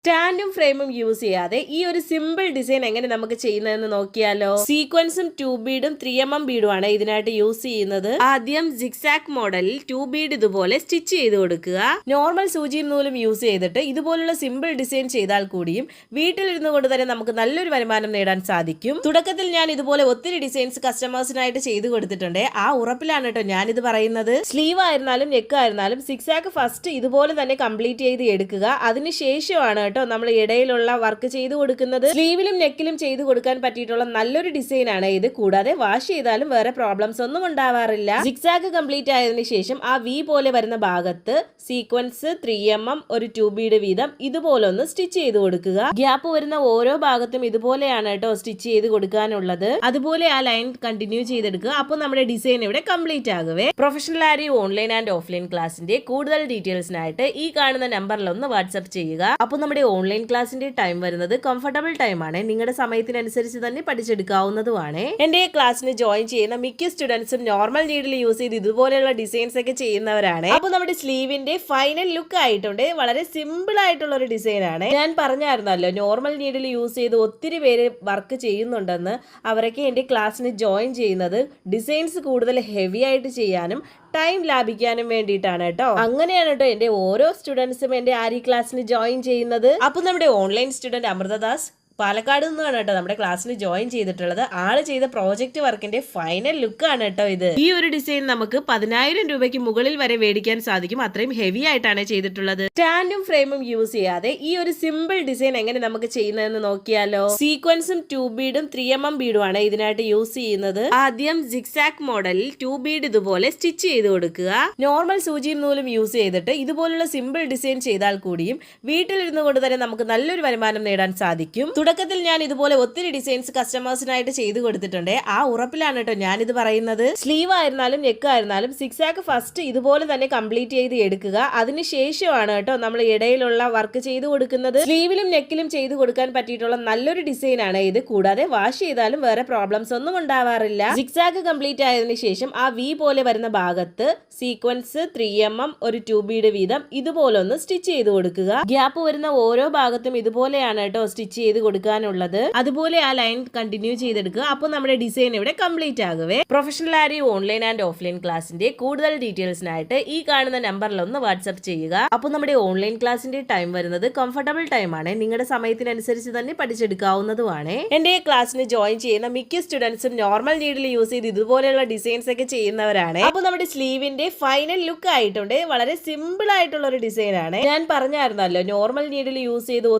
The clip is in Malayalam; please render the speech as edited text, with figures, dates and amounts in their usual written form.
സ്റ്റാൻഡും ഫ്രെയിമും യൂസ് ചെയ്യാതെ ഈ ഒരു സിമ്പിൾ ഡിസൈൻ എങ്ങനെ നമുക്ക് ചെയ്യുന്നതെന്ന് നോക്കിയാലോ. സീക്വൻസും 2 ബീഡും 3mm ബീഡും ആണ് ഇതിനായിട്ട് യൂസ് ചെയ്യുന്നത്. ആദ്യം സിഗ്സാഗ് മോഡലിൽ 2 ബീഡ് ഇതുപോലെ സ്റ്റിച്ച് ചെയ്ത് കൊടുക്കുക. നോർമൽ സൂചിയും നൂലും യൂസ് ചെയ്തിട്ട് ഇതുപോലുള്ള സിമ്പിൾ ഡിസൈൻ ചെയ്താൽ കൂടിയും വീട്ടിലിരുന്നു കൊണ്ട് തന്നെ നമുക്ക് നല്ലൊരു വരുമാനം നേടാൻ സാധിക്കും. തുടക്കത്തിൽ ഞാൻ ഇതുപോലെ ഒത്തിരി ഡിസൈൻസ് കസ്റ്റമേഴ്സിനായിട്ട് ചെയ്തു കൊടുത്തിട്ടുണ്ട്. ആ ഉറപ്പിലാണ് കേട്ടോ ഞാനിത് പറയുന്നത്. സ്ലീവ് ആയിരുന്നാലും നെക്ക് ആയിരുന്നാലും സിഗ്സാഗ് ഫസ്റ്റ് ഇതുപോലെ തന്നെ കംപ്ലീറ്റ് ചെയ്ത് എടുക്കുക. അതിനുശേഷമാണ് കേട്ടോ നമ്മൾ ഇടയിലുള്ള വർക്ക് ചെയ്തു കൊടുക്കുന്നത്. സ്ലീവിലും നെക്കിലും ചെയ്തു കൊടുക്കാൻ പറ്റിയിട്ടുള്ള നല്ലൊരു ഡിസൈൻ ആണ് ഇത്. കൂടാതെ വാഷ് ചെയ്താലും വേറെ പ്രോബ്ലംസ് ഒന്നും ഉണ്ടാവാറില്ല. സിഗ്സാഗ് കംപ്ലീറ്റ് ആയതിനു ശേഷം ആ വി പോലെ വരുന്ന ഭാഗത്ത് സീക്വൻസ് 3mm ഒരു 2 ബീഡ് വീതം ഇതുപോലെ ഒന്ന് സ്റ്റിച്ച് ചെയ്ത് കൊടുക്കുക. ഗ്യാപ്പ് വരുന്ന ഓരോ ഭാഗത്തും ഇതുപോലെയാണ് കേട്ടോ സ്റ്റിച്ച് ചെയ്ത് കൊടുക്കാനുള്ളത്. അതുപോലെ ആ ലൈൻ കണ്ടിന്യൂ ചെയ്തെടുക്കുക. അപ്പോൾ നമ്മുടെ ഡിസൈൻ ഇവിടെ കംപ്ലീറ്റ് ആകുവേ. Professional aari online and offline ക്ലാസിന്റെ കൂടുതൽ ഡീറ്റെയിൽസിനായിട്ട് ഈ കാണുന്ന നമ്പറിൽ ഒന്ന് വാട്സ്ആപ്പ് ചെയ്യുക. അപ്പോൾ നമ്മുടെ ഓൺലൈൻ ക്ലാസിന്റെ ടൈം വരുന്നത് കംഫർട്ടബിൾ ടൈം ആണ്. നിങ്ങളുടെ സമയത്തിനനുസരിച്ച് തന്നെ പഠിച്ചെടുക്കാവുന്നതുമാണ്. എന്റെ ക്ലാസ്സിന് ജോയിൻ ചെയ്യുന്ന മിക്ക സ്റ്റുഡൻസും നോർമൽ നീഡിൽ യൂസ് ചെയ്ത് ഇതുപോലെയുള്ള ഡിസൈൻസ് ഒക്കെ ചെയ്യുന്നവരാണ്. അപ്പോൾ നമ്മുടെ സ്ലീവിന്റെ ഫൈനൽ ലുക്ക് ആയിട്ടുണ്ട്. വളരെ സിമ്പിൾ ആയിട്ടുള്ള ഒരു ഡിസൈൻ ആണ്. ഞാൻ പറഞ്ഞായിരുന്നല്ലോ നോർമൽ നീഡിൽ യൂസ് ചെയ്ത് ഒത്തിരി പേര് വർക്ക് ചെയ്യുന്നുണ്ടെന്ന്. അവരൊക്കെ എന്റെ ക്ലാസ്സിന് ജോയിൻ ചെയ്യുന്നത് ഡിസൈൻസ് കൂടുതൽ ഹെവി ആയിട്ട് ചെയ്യാനും ടൈം ലാഭിക്കാനും വേണ്ടിയിട്ടാണ് കേട്ടോ. അങ്ങനെയാണ് കേട്ടോ എന്റെ ഓരോ സ്റ്റുഡൻസും എന്റെ ആരി ക്ലാസ്സിന് ജോയിൻ ചെയ്യുന്നത്. അപ്പൊ നമ്മുടെ ഓൺലൈൻ സ്റ്റുഡന്റ് അമൃതദാസ് പാലക്കാട് നിന്നാണ് കേട്ടോ നമ്മുടെ ക്ലാസ്സിൽ ജോയിൻ ചെയ്തിട്ടുള്ളത്. ആള് ചെയ്ത പ്രോജക്റ്റ് വർക്കിന്റെ ഫൈനൽ ലുക്ക് ആണ് കേട്ടോ ഇത്. ഈ ഒരു ഡിസൈൻ നമുക്ക് 10,000 രൂപയ്ക്ക് മുകളിൽ വരെ മേടിക്കാൻ സാധിക്കും. അത്രയും ഹെവി ആയിട്ടാണ് ചെയ്തിട്ടുള്ളത്. സ്റ്റാൻഡും ഫ്രെയിമും യൂസ് ചെയ്യാതെ ഈ ഒരു സിമ്പിൾ ഡിസൈൻ എങ്ങനെ നമുക്ക് ചെയ്യുന്നതെന്ന് നോക്കിയാലോ. സീക്വൻസും 2 ബീഡും 3mm ബീഡും ആണ് ഇതിനായിട്ട് യൂസ് ചെയ്യുന്നത്. ആദ്യം സിഗ്സാഗ് മോഡലിൽ 2 ബീഡ് ഇതുപോലെ സ്റ്റിച്ച് ചെയ്ത് കൊടുക്കുക. നോർമൽ സൂചിയും നൂലും യൂസ് ചെയ്തിട്ട് ഇതുപോലുള്ള സിമ്പിൾ ഡിസൈൻ ചെയ്താൽ കൂടിയും വീട്ടിലിരുന്നു കൊണ്ട് തന്നെ നമുക്ക് നല്ലൊരു വരുമാനം നേടാൻ സാധിക്കും. തുടക്കത്തിൽ ഞാൻ ഇതുപോലെ ഒത്തിരി ഡിസൈൻസ് കസ്റ്റമേഴ്സിനായിട്ട് ചെയ്തു കൊടുത്തിട്ടുണ്ട്. ആ ഉറപ്പിലാണ് കേട്ടോ ഞാനിത് പറയുന്നത്. സ്ലീവ് ആയിരുന്നാലും നെക്ക് ആയിരുന്നാലും സിഗ്സാഗ് ഫസ്റ്റ് ഇതുപോലെ തന്നെ കംപ്ലീറ്റ് ചെയ്ത് എടുക്കുക. അതിനുശേഷമാണ് കേട്ടോ നമ്മൾ ഇടയിലുള്ള വർക്ക് ചെയ്തു കൊടുക്കുന്നത്. സ്ലീവിലും നെക്കിലും ചെയ്തു കൊടുക്കാൻ പറ്റിയിട്ടുള്ള നല്ലൊരു ഡിസൈൻ ആണ് ഇത്. കൂടാതെ വാഷ് ചെയ്താലും വേറെ പ്രോബ്ലംസ് ഒന്നും ഉണ്ടാവാറില്ല. സിഗ്സാഗ് കംപ്ലീറ്റ് ആയതിനു ശേഷം ആ വി പോലെ വരുന്ന ഭാഗത്ത് സീക്വൻസ് 3mm ഒരു 2 ബീഡ് വീതം ഇതുപോലെ ഒന്ന് സ്റ്റിച്ച് ചെയ്ത് കൊടുക്കുക. ഗ്യാപ്പ് വരുന്ന ഓരോ ഭാഗത്തും ഇതുപോലെയാണ് കേട്ടോ സ്റ്റിച്ച് ചെയ്ത് കൊടുക്കാനുള്ളത്. അതുപോലെ ആ ലൈൻ കണ്ടിന്യൂ ചെയ്തെടുക്കുക. അപ്പോൾ നമ്മുടെ ഡിസൈൻ ഇവിടെ കംപ്ലീറ്റ് ആകുവേ. Professional aari online and offline ക്ലാസിന്റെ കൂടുതൽ ഡീറ്റെയിൽസിനായിട്ട് ഈ കാണുന്ന നമ്പറിൽ ഒന്ന് വാട്സ്ആപ്പ് ചെയ്യുക. അപ്പോൾ നമ്മുടെ ഓൺലൈൻ ക്ലാസിന്റെ ടൈം വരുന്നത് കംഫർട്ടബിൾ ടൈം ആണ്. നിങ്ങളുടെ സമയത്തിനനുസരിച്ച് തന്നെ പഠിച്ചെടുക്കാവുന്നതുമാണ്. എന്റെ ക്ലാസ്സിന് ജോയിൻ ചെയ്യുന്ന മിക്ക സ്റ്റുഡൻസും നോർമൽ നീഡിൽ യൂസ് ചെയ്ത് ഇതുപോലെയുള്ള ഡിസൈൻസ് ഒക്കെ ചെയ്യുന്നവരാണ്. അപ്പോൾ നമ്മുടെ സ്ലീവിന്റെ ഫൈനൽ ലുക്ക് ആയിട്ടുണ്ട്. വളരെ സിമ്പിൾ ആയിട്ടുള്ള ഒരു ഡിസൈൻ ആണ്. ഞാൻ പറഞ്ഞായിരുന്നല്ലോ നോർമൽ നീഡിൽ യൂസ് ചെയ്ത്